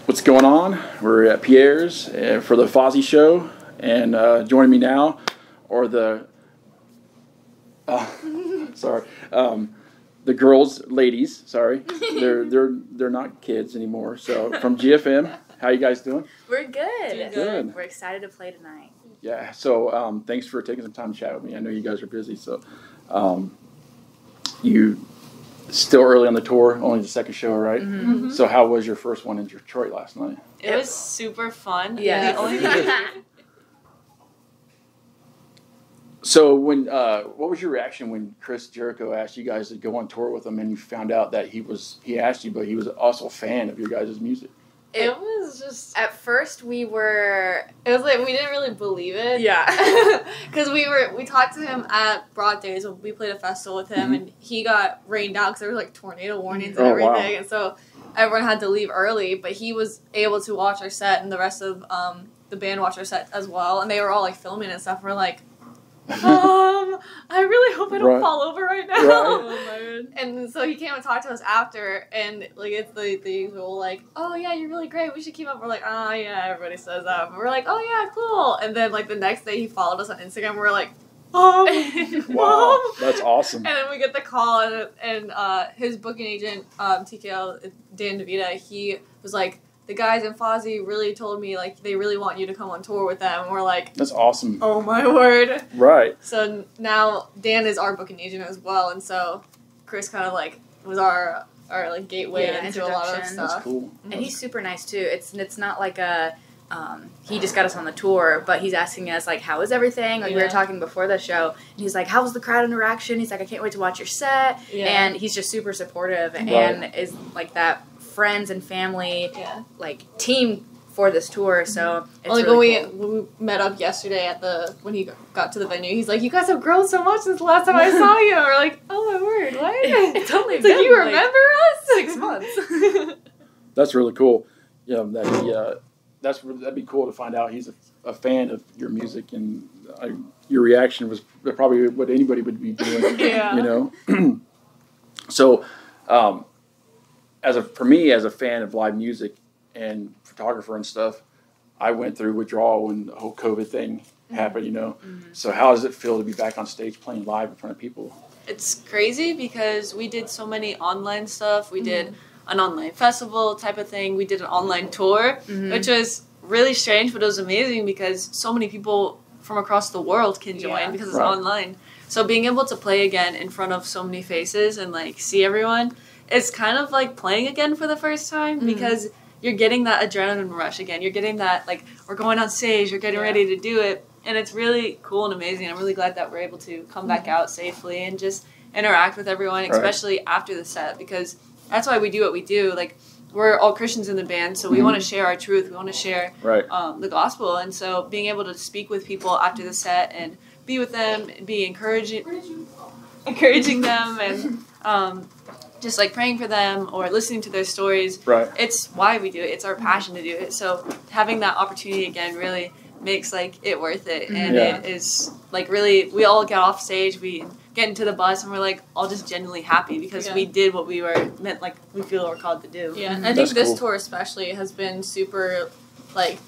What's going on? We're at Pierre's for the Fozzy show, and joining me now are the the girls, ladies. Sorry, they're not kids anymore. So from GFM, how you guys doing? We're good. Doing good. We're excited to play tonight. Yeah. So thanks for taking some time to chat with me. I know you guys are busy, so you. Still early on the tour, only the second show, right? Mm-hmm. So how was your first one in Detroit last night? It was super fun. Yeah. The only thing So when what was your reaction when Chris Jericho asked you guys to go on tour with him, and you found out that he asked you, but he was also a fan of your guys' music? It was just... At first, it was like we didn't really believe it. Yeah. Because we talked to him at Broad Days. We played a festival with him, and he got rained out because there was like tornado warnings and everything. Wow. And so everyone had to leave early, but he was able to watch our set, and the rest of the band watched our set as well. And they were all like filming and stuff. We're like, I really hope I don't fall over right now. Right. Oh, and so he came and talked to us after, and like it's the usual like, oh yeah, you're really great, we should keep up. We're like, oh yeah, everybody says that. But we're like, oh yeah, cool. And then like the next day he followed us on Instagram. We're like, wow, that's awesome. And then we get the call, and his booking agent, TKL, Dan DeVita, he was like, the guys in Fozzy really told me, like, they really want you to come on tour with them. And we're like... That's awesome. Oh, my word. Right. So now Dan is our booking agent as well. And so Chris kind of, like, was our like, gateway into a lot of stuff. That's cool. And he's super nice, too. It's not like a... he just got us on the tour, but he's asking us, like, how is everything? Like, we were talking before the show, and he's like, how was the crowd interaction? He's like, I can't wait to watch your set. Yeah. And he's just super supportive and is, like, that friends and family, like, team for this tour, so it's really cool. When we met up yesterday when he got to the venue, he's like, you guys have grown so much since the last time I saw you. And we're like, oh my word, what? It's only been like, you remember us? 6 months. That's really cool. Yeah, that'd be cool to find out he's a fan of your music, and your reaction was probably what anybody would be doing. Yeah. You know. So, for me as a fan of live music and photographer and stuff, I went through withdrawal when the whole COVID thing happened. You know. Mm-hmm. So how does it feel to be back on stage playing live in front of people? It's crazy because we did so many online stuff. We did an online festival type of thing. We did an online tour, which was really strange, but it was amazing because so many people from across the world can join because it's online. So being able to play again in front of so many faces and like see everyone, it's kind of like playing again for the first time because you're getting that adrenaline rush again. You're getting that, like, we're going on stage, you're getting ready to do it. And it's really cool and amazing. I'm really glad that we're able to come back out safely and just interact with everyone, especially after the set, because that's why we do what we do. Like, we're all Christians in the band, so we want to share our truth. We want to share the gospel. And so being able to speak with people after the set and be with them, be encouraging them, and just like praying for them or listening to their stories. It's why we do it. It's our passion to do it. So having that opportunity again really makes like it worth it, and Yeah. it is like really. We all get off stage, we get into the bus, and we're like all just genuinely happy because we did what we were meant, like we feel we're called to do. Yeah, and I That's think this cool. tour especially has been super, like,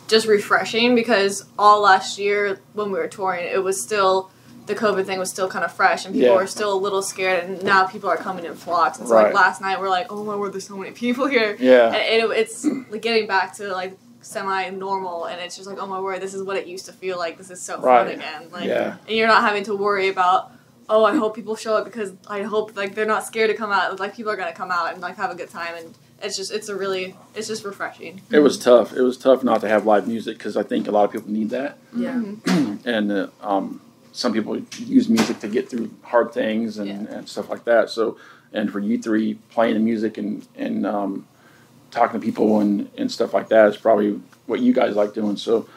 just refreshing because all last year when we were touring, it was still, the COVID thing was still kind of fresh and people Yeah. were still a little scared, and now people are coming in flocks. And so Right. like last night we're like, oh my word, there's so many people here. Yeah. And it's like getting back to like semi-normal, and it's just like, oh my word, this is what it used to feel like. This is so Right. fun again. Like, Yeah. and you're not having to worry about, oh, I hope people show up because I hope like they're not scared to come out. Like people are gonna come out and like have a good time, and it's just refreshing. It was tough. It was tough not to have live music because I think a lot of people need that. Yeah. And some people use music to get through hard things and stuff like that. So, and for you three, playing the music and talking to people and stuff like that is probably what you guys like doing. So,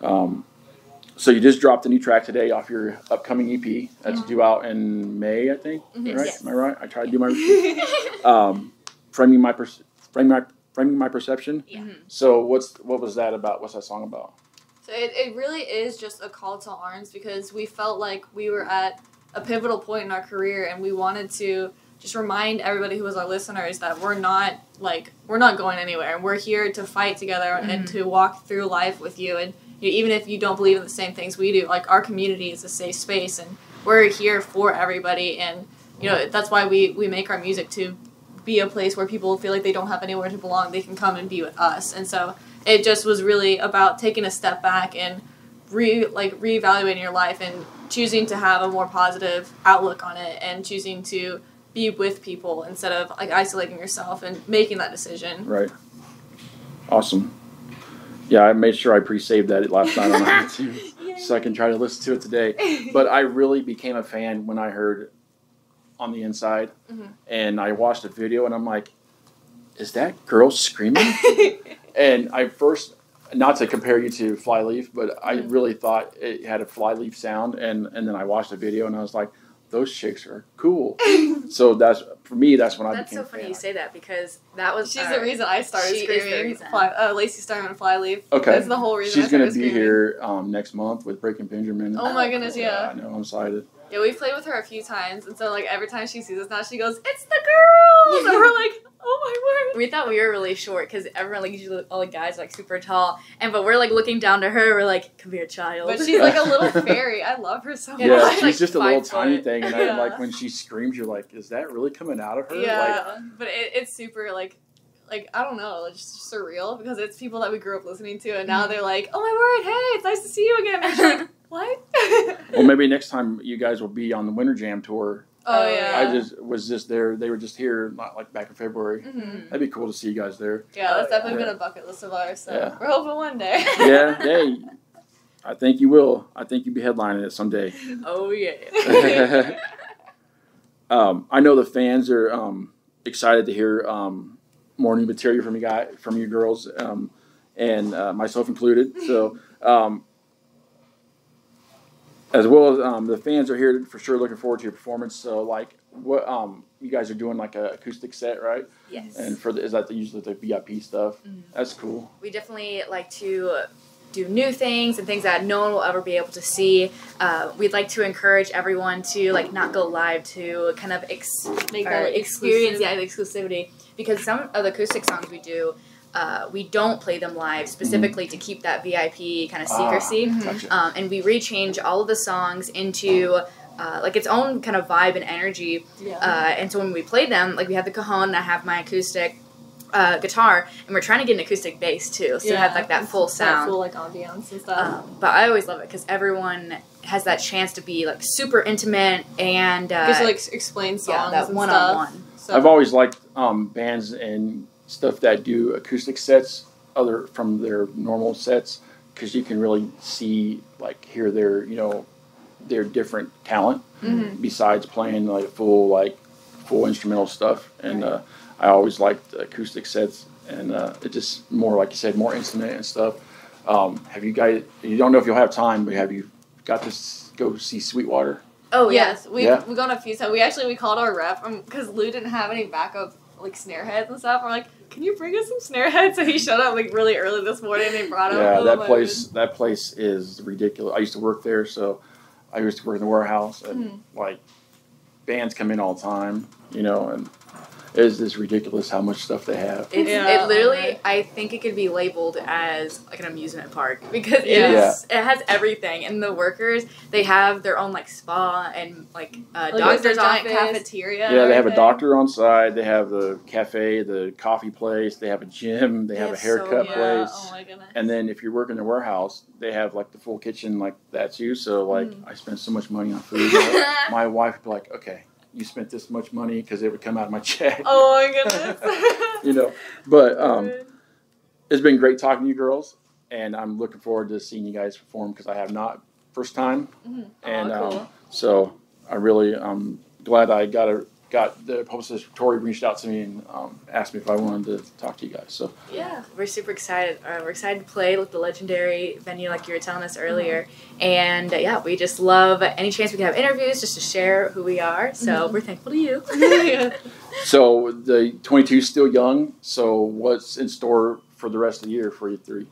so you just dropped a new track today off your upcoming EP that's due out in May, I think. Right? Yes. Am I right? I tried to do my framing my perception. Yeah. So what was that about? What's that song about? So it really is just a call to arms because we felt like we were at a pivotal point in our career, and we wanted to just remind everybody who was our listeners that we're not going anywhere, and we're here to fight together and to walk through life with you. And even if you don't believe in the same things we do, like our community is a safe space, and we're here for everybody. And that's why we make our music to be a place where people feel like they don't have anywhere to belong. They can come and be with us. And so it just was really about taking a step back and reevaluating your life and choosing to have a more positive outlook on it, and choosing to be with people instead of like isolating yourself and making that decision. Right. Awesome. Yeah, I made sure I pre-saved that last night on iTunes so I can try to listen to it today. But I really became a fan when I heard On the Inside, and I watched the video, and I'm like, is that girl screaming? And I first, not to compare you to Flyleaf, but I really thought it had a Flyleaf sound, and then I watched the video, and I was like, those chicks are cool. So that's, for me, that's when I That's became so funny a fan. you say that because that was She's the reason I started She is the screaming. reason. Lacey Starman Flyleaf. Okay. That's the whole reason. She's I going to started be screaming. here next month with Breaking Benjamin. Oh my goodness, yeah. I know, I'm excited. Yeah, we've played with her a few times, and so like every time she sees us now, she goes, "It's the girls!" And we're like, "Oh my word!" We thought we were really short because everyone, like, usually all the guys are, like, super tall. But we're, like, looking down to her. We're like, come here, child. But she's like a little fairy. I love her so much. Yeah, she's she's like just a little 5 tiny foot. thing, and Yeah. like when she screams, you're like, is that really coming out of her? Yeah, but it's super like I don't know, it's just surreal because it's people that we grew up listening to, and now they're like, "Oh my word, hey, it's nice to see you again." And she's like, "What?" Well, maybe next time you guys will be on the Winter Jam tour. Oh yeah. I was just there. They were just here, not like back in February. That'd be cool to see you guys there. Yeah, that's definitely Yeah. been a bucket list of ours. So Yeah. we're hoping one day. Yeah, hey, I think you will. I think you'll be headlining it someday. Oh, yeah. I know the fans are excited to hear more new material from you girls, and myself included. So, as well as the fans are here for sure, looking forward to your performance. So, like, what you guys are doing, like a acoustic set, right? Yes. And is that usually the VIP stuff? That's cool. We definitely like to do new things and things that no one will ever be able to see. We'd like to encourage everyone to like not go live, to kind of Make that experience exclusive. the exclusivity, because some of the acoustic songs we do, we don't play them live specifically to keep that VIP kind of secrecy. Gotcha. And we rechange all of the songs into like its own kind of vibe and energy. Yeah. And so when we play them, like we have the cajon, I have my acoustic guitar, and we're trying to get an acoustic bass too, so to have like that full sound. That full like ambiance and stuff. But I always love it because everyone has that chance to be like super intimate and Just to, like explain songs that and one-on-one. stuff. So, I've always liked bands and stuff that do acoustic sets other from their normal sets, because you can really see, like, hear their different talent besides playing like full instrumental stuff. And I always liked acoustic sets, and it just more, like you said, more intimate and stuff. Have you guys? You don't know if you'll have time, but have you got to go see Sweetwater? Oh Yeah. yes, we've gone a few times. We called our rep because Lou didn't have any backup like snare heads and stuff. We're like, can you bring us some snare heads? So he showed up like really early this morning. And they brought him. Yeah, that place is ridiculous. I used to work there, so I used to work in the warehouse, and like bands come in all the time, you know, and it's just ridiculous how much stuff they have. It literally, I think it could be labeled as like an amusement park because it has everything. And the workers, they have their own like spa and like doctor's office, cafeteria. Yeah, they have a doctor on site. They have the cafe, the coffee place. They have a gym. They have a haircut place. Oh my goodness. And then if you're working in the warehouse, they have like the full kitchen like that too. So like I spend so much money on food. My wife would be like, okay, you spent this much money, because it would come out of my check. Oh my goodness. You know, but it's been great talking to you girls, and I'm looking forward to seeing you guys perform, because I have not, first time, and cool. So I really glad I got the publicist Tori reached out to me and asked me if I wanted to talk to you guys. So yeah, we're super excited. We're excited to play with the legendary venue, like you were telling us earlier, and we just love any chance we can have interviews just to share who we are. So we're thankful to you. So the 22 is still young. So what's in store for the rest of the year for you three?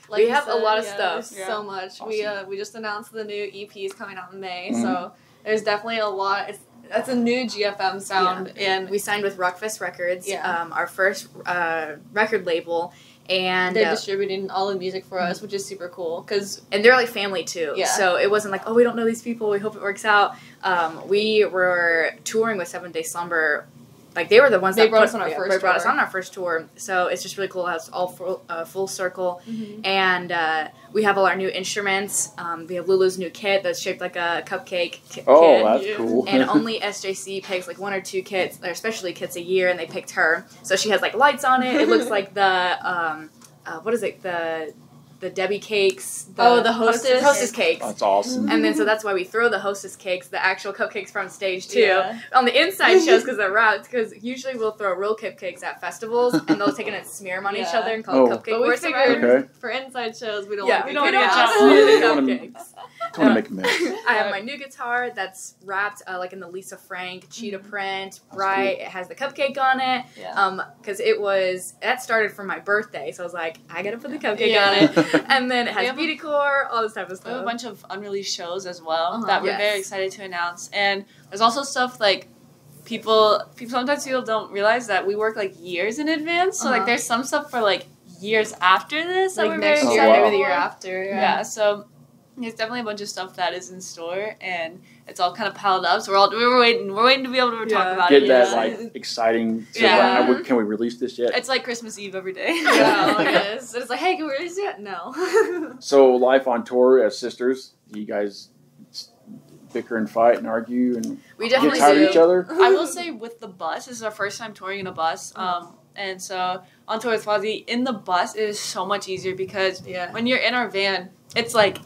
Like we have a lot of stuff. So much. Awesome. We just announced the new EP is coming out in May, so there's definitely a lot. That's a new GFM sound, and we signed with Rockfest Records, our first record label, and they're distributing all the music for us, which is super cool. And they're like family too, so it wasn't like, oh, we don't know these people, we hope it works out. We were touring with 7 Day Slumber. Like they were the ones that brought us on our first tour. Brought us on our first tour, so it's just really cool how it's all full circle. And we have all our new instruments. We have Lulu's new kit that's shaped like a cupcake kit. Oh, that's cool. And only SJC picks like 1 or 2 kits, or especially kits a year, and they picked her. So she has like lights on it. It looks like the what is it, the Debbie cakes. The Hostess cakes. That's awesome. And then so that's why we throw the Hostess cakes, the actual cupcakes from stage too, on the inside shows because they're wrapped. Because usually we'll throw real cupcakes at festivals and they'll take it and smear them on each other and call it cupcake. But we figured for inside shows we don't want to cupcakes. Don't want to make a mess. I have my new guitar that's wrapped like in the Lisa Frank cheetah print, bright. Cool. It has the cupcake on it. Because that started for my birthday, so I was like, I gotta put the cupcake on it. And then it has beauty decor, all this type of stuff. We have a bunch of unreleased shows as well that we're very excited to announce. And there's also stuff like sometimes people don't realize that we work like years in advance. So like there's some stuff for like years after this that we're very excited or the year after. Yeah, so there's definitely a bunch of stuff that is in store, and it's all kind of piled up. So we're waiting to be able to talk about it. Get that like exciting. Can we release this yet? It's like Christmas Eve every day. It is. It's like, hey, can we release it yet? No. So life on tour as sisters, you guys bicker and fight and argue and we definitely get tired of each other? I will say with the bus, this is our first time touring in a bus. And so on tour with Fozzy, in the bus, it is so much easier because when you're in our van, it's like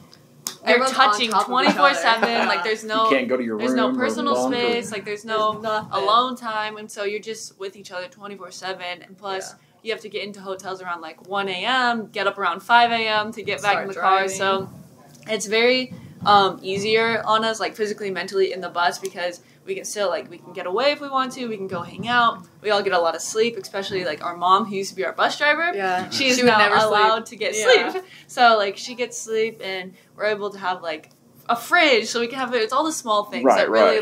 you're touching 24/7. Like there's no, you can't go to your room. There's no personal space. Like there's no alone time, and so you're just with each other 24/7. And plus, you have to get into hotels around like 1 a.m., get up around 5 a.m. to get back in the car. So it's very easier on us, like physically, mentally in the bus, because we can still we can get away if we want to. We can go hang out. We all get a lot of sleep, especially like our mom, who used to be our bus driver. Yeah, she's now never allowed to get sleep. So like she gets sleep, and we're able to have like a fridge, so we can have it. It's all the small things that really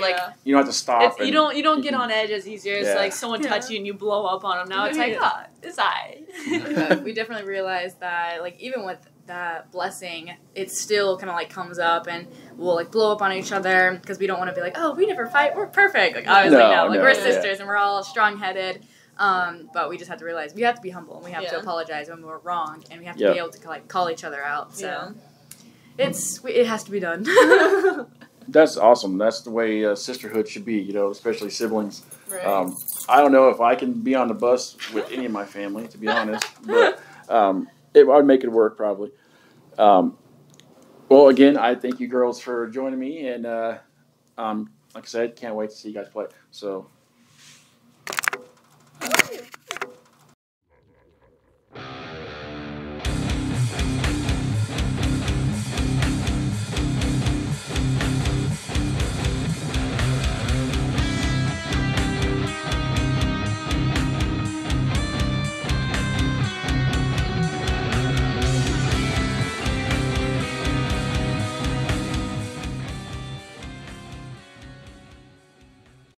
you don't have to stop. You don't get on edge as easier as like someone touch you and you blow up on them. Now it's like it's alright. We definitely realized that like even with that blessing, it still kind of like comes up, and we'll like blow up on each other because we don't want to be like, oh, we never fight, we're perfect. Like obviously no, we're sisters and we're all strong-headed. But we just have to realize we have to be humble and we have to apologize when we're wrong, and we have to be able to like call each other out. So it has to be done. That's awesome. That's the way sisterhood should be, especially siblings. Right. I don't know if I can be on the bus with any of my family, to be honest, but I'd make it work probably. Well, again, I thank you girls for joining me, and like I said, can't wait to see you guys play. So